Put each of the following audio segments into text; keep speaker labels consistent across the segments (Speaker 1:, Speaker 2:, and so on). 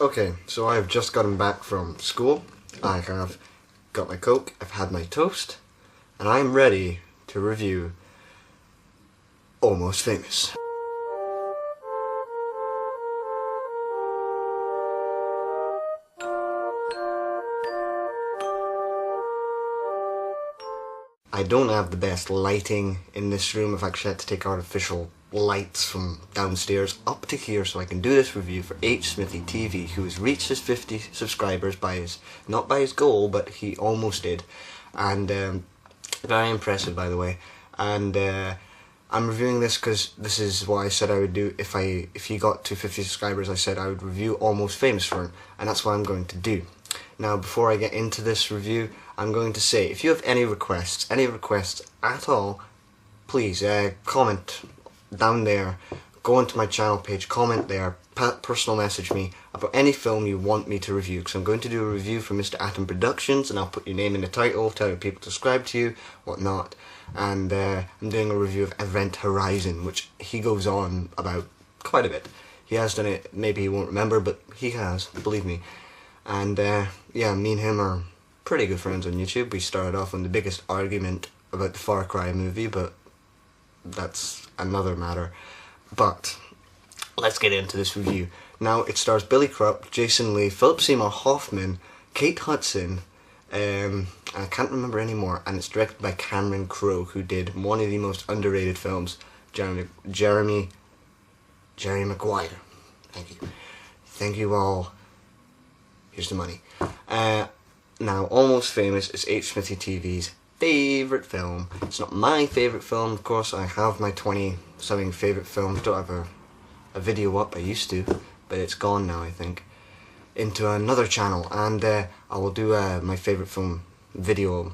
Speaker 1: Okay, so I have just gotten back from school. I have got my Coke, I've had my toast, and I am ready to review Almost Famous. I don't have the best lighting in this room. I've actually had to take artificial lights from downstairs up to here so I can do this review for Hsmithtv, who has reached his 50 subscribers not by his goal, but he almost did. And very impressive, by the way. And I'm reviewing this because this is what I said I would do if he got to 50 subscribers. I said I would review Almost Famous for him, and that's what I'm going to do. Now, before I get into this review, I'm going to say, if you have any requests at all, please comment down there, go into my channel page, comment there, personal message me about any film you want me to review, because I'm going to do a review for Mr. Atom Productions, and I'll put your name in the title, tell people to subscribe to you, whatnot. And I'm doing a review of Event Horizon, which he goes on about quite a bit. He has done it, maybe he won't remember, but he has, believe me. And yeah, me and him are pretty good friends on YouTube. We started off on the biggest argument about the Far Cry movie, but that's another matter. But let's get into this review. Now, it stars Billy Crudup, Jason Lee, Philip Seymour Hoffman, Kate Hudson, I can't remember anymore, and it's directed by Cameron Crowe, who did one of the most underrated films, Jerry Maguire. Thank you all. Here's the money. Now, Almost Famous is Hsmithtv-TV's favourite film. It's not my favourite film, of course. I have my 20-something favourite films. Don't have a video up, I used to, but it's gone now, I think, into another channel, and I will do my favourite film video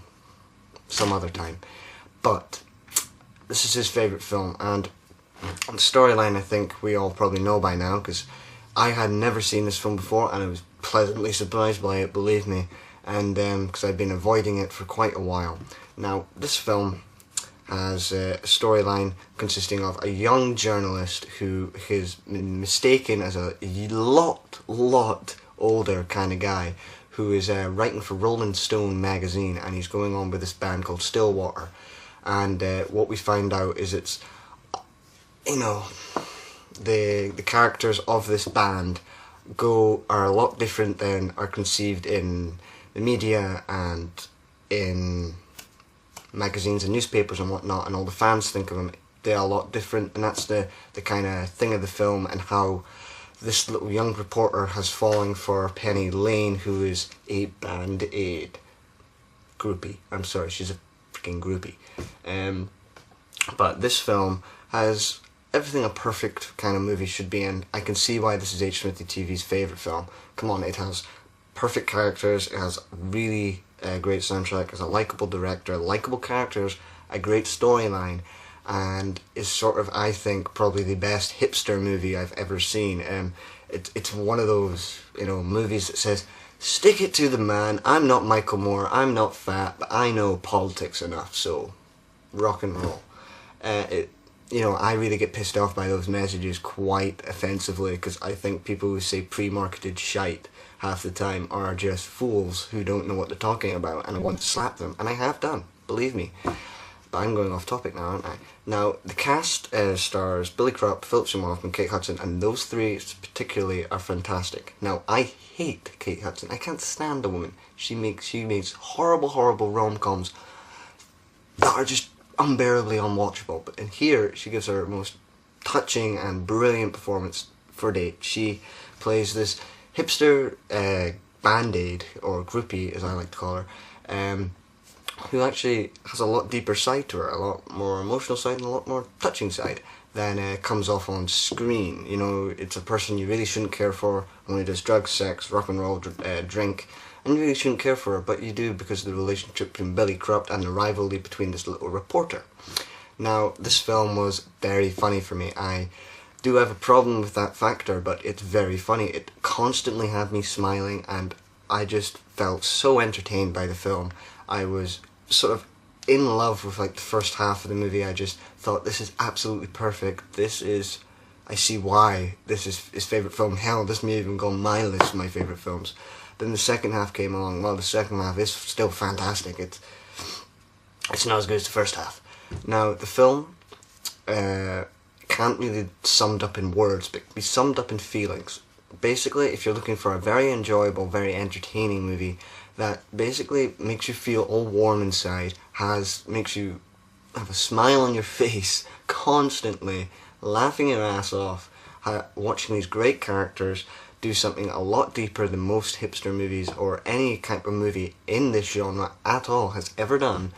Speaker 1: some other time. But this is his favourite film, and the storyline I think we all probably know by now, because I had never seen this film before, and I was pleasantly surprised by it, believe me, and because I'd been avoiding it for quite a while. Now, this film has a storyline consisting of a young journalist who is mistaken as a lot older kind of guy who is writing for Rolling Stone magazine, and he's going on with this band called Stillwater. And what we find out is it's, you know, the characters of this band are a lot different than are conceived in the media and in magazines and newspapers and whatnot, and all the fans think of them. They're a lot different, and that's the kind of thing of the film, and how this little young reporter has fallen for Penny Lane, who is a band-aid groupie. I'm sorry, she's a freaking groupie. But this film has everything a perfect kind of movie should be in. I can see why this is Hsmithtv-TV's favourite film. Come on, it has perfect characters, it has really great soundtrack, it has a likeable director, likeable characters, a great storyline, and is sort of, I think, probably the best hipster movie I've ever seen. It's one of those, you know, movies that says, stick it to the man, I'm not Michael Moore, I'm not fat, but I know politics enough, so rock and roll. You know, I really get pissed off by those messages quite offensively, because I think people who say pre-marketed shite half the time are just fools who don't know what they're talking about, and I want to slap them, and I have done, believe me. But I'm going off topic now, aren't I? Now, the cast stars Billy Crudup, Philip Seymour Hoffman, Kate Hudson, and those three particularly are fantastic. Now, I hate Kate Hudson. I can't stand the woman. She makes horrible rom-coms that are just unbearably unwatchable, but in here she gives her most touching and brilliant performance for date. She plays this hipster band-aid, or groupie as I like to call her, who actually has a lot deeper side to her, a lot more emotional side and a lot more touching side than comes off on screen. You know, it's a person you really shouldn't care for, only does drugs, sex, rock and roll, drink, and you really shouldn't care for her, but you do because of the relationship between Billy Crudup and the rivalry between this little reporter. Now, this film was very funny for me. I do have a problem with that factor, but it's very funny. It constantly had me smiling, and I just felt so entertained by the film. I was sort of in love with like the first half of the movie. I just thought, this is absolutely perfect. This is I see why this is his favourite film. Hell, this may even go on my list of my favourite films. Then the second half came along. Well, the second half is still fantastic. It's not as good as the first half. Now, the film can't really be summed up in words, but can be summed up in feelings. Basically, if you're looking for a very enjoyable, very entertaining movie that basically makes you feel all warm inside, makes you have a smile on your face constantly, laughing your ass off, watching these great characters do something a lot deeper than most hipster movies or any type of movie in this genre at all has ever done,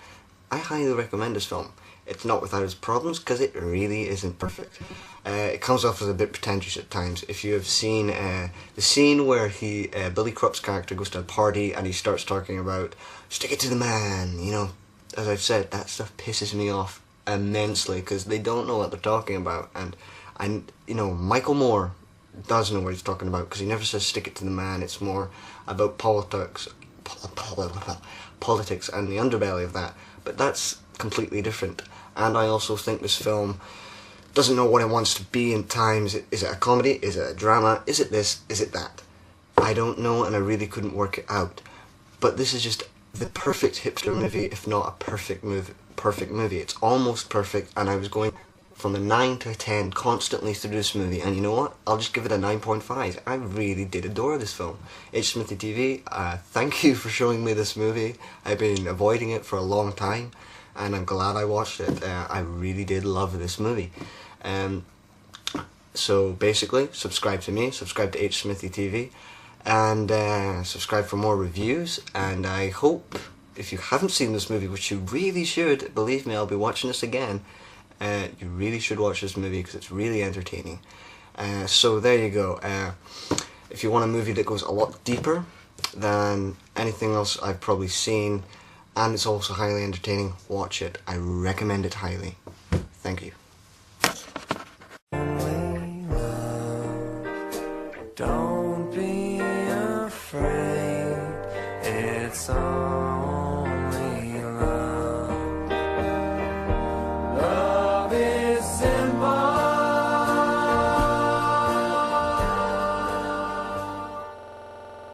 Speaker 1: I highly recommend this film. It's not without its problems, because it really isn't perfect. It comes off as a bit pretentious at times. If you have seen the scene where Billy Crup's character goes to a party and he starts talking about, stick it to the man, you know, as I've said, that stuff pisses me off immensely, because they don't know what they're talking about. And you know, Michael Moore does know what he's talking about, because he never says stick it to the man. It's more about politics and the underbelly of that. But that's completely different. And I also think this film doesn't know what it wants to be in times. Is it a comedy? Is it a drama? Is it this? Is it that? I don't know, and I really couldn't work it out. But this is just the perfect hipster movie, if not a perfect movie. It's almost perfect, and I was going from a 9 to a 10 constantly through this movie, and you know what? I'll just give it a 9.5. I really did adore this film. Hsmithtv, thank you for showing me this movie. I've been avoiding it for a long time, and I'm glad I watched it. I really did love this movie. So basically, subscribe to me, subscribe to Hsmithtv, and subscribe for more reviews. And I hope, if you haven't seen this movie, which you really should, believe me, I'll be watching this again, you really should watch this movie, because it's really entertaining. So there you go. If you want a movie that goes a lot deeper than anything else I've probably seen, and it's also highly entertaining, watch it. I recommend it highly. Thank you.
Speaker 2: Don't be afraid, it's all